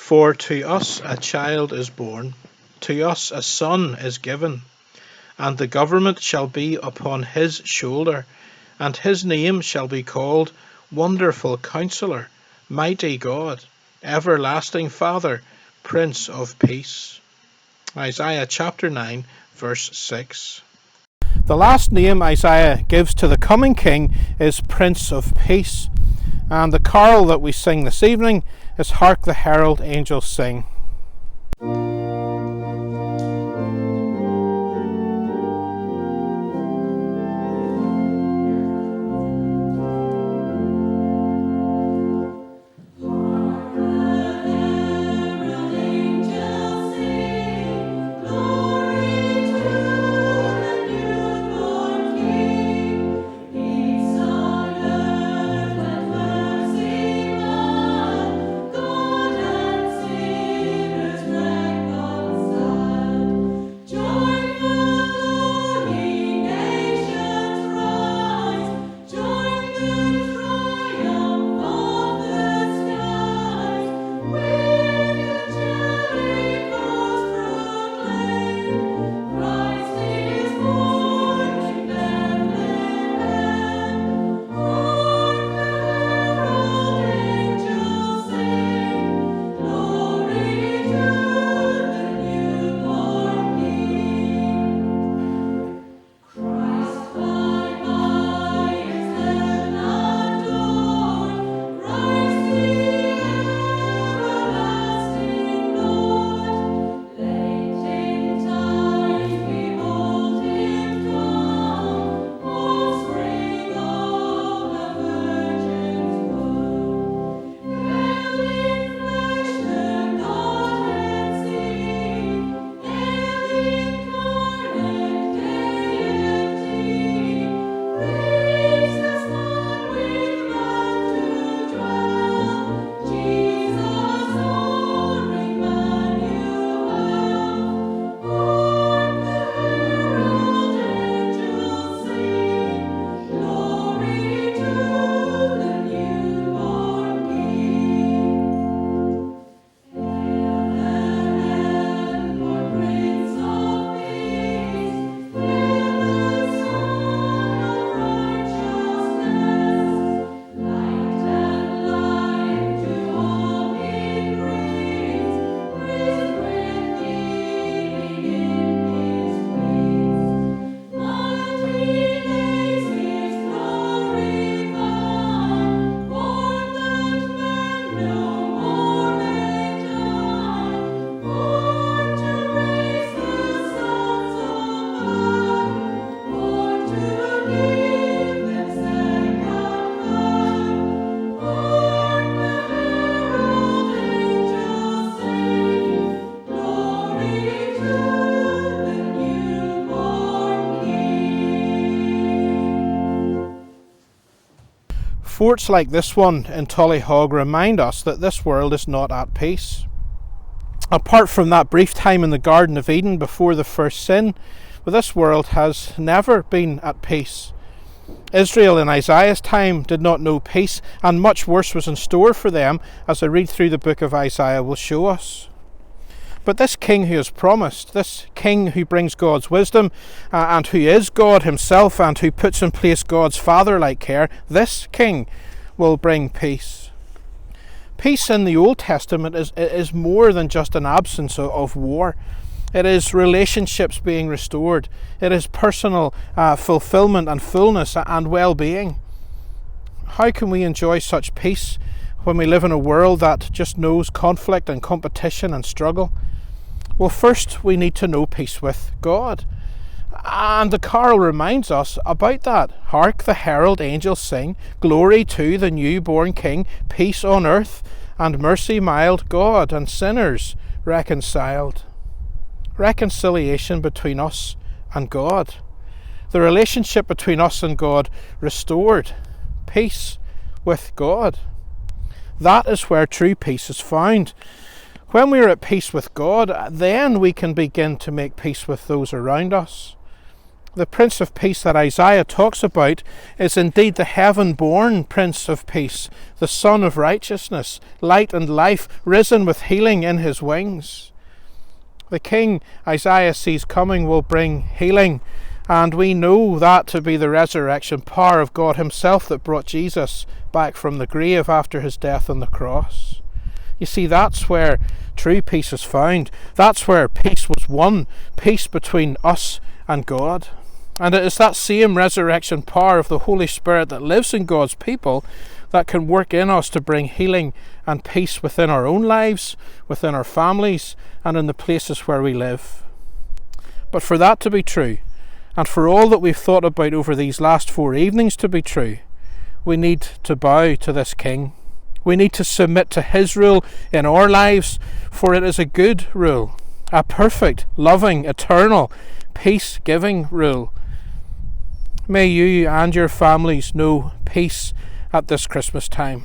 For to us a child is born, to us a son is given, and the government shall be upon his shoulder, and his name shall be called Wonderful Counselor, Mighty God, Everlasting Father, Prince of Peace. Isaiah chapter 9, verse 6. The last name Isaiah gives to the coming king is Prince of Peace. And the carol that we sing this evening is Hark, the Herald Angels Sing. Forts like this one in Tullyhog remind us that this world is not at peace. Apart from that brief time in the Garden of Eden before the first sin, this world has never been at peace. Israel in Isaiah's time did not know peace, and much worse was in store for them, as I read through the book of Isaiah will show us. But this king who is promised, this king who brings God's wisdom and who is God himself and who puts in place God's father-like care, this king will bring peace. Peace in the Old Testament is more than just an absence of war. It is relationships being restored. It is personal fulfillment and fullness and well-being. How can we enjoy such peace when we live in a world that just knows conflict and competition and struggle? Well, first we need to know peace with God. And the carol reminds us about that. Hark, the herald angels sing, glory to the newborn King, peace on earth and mercy mild, God and sinners reconciled. Reconciliation between us and God. The relationship between us and God restored. Peace with God. That is where true peace is found. When we are at peace with God, then we can begin to make peace with those around us. The Prince of Peace that Isaiah talks about is indeed the heaven-born Prince of Peace, the Son of Righteousness, light and life, risen with healing in his wings. The King Isaiah sees coming will bring healing, and we know that to be the resurrection power of God himself that brought Jesus back from the grave after his death on the cross. You see, that's where true peace is found. That's where peace was won, peace between us and God. And it is that same resurrection power of the Holy Spirit that lives in God's people that can work in us to bring healing and peace within our own lives, within our families, and in the places where we live. But for that to be true, and for all that we've thought about over these last 4 evenings to be true, we need to bow to this King. We need to submit to his rule in our lives, for it is a good rule, a perfect, loving, eternal, peace-giving rule. May you and your families know peace at this Christmas time.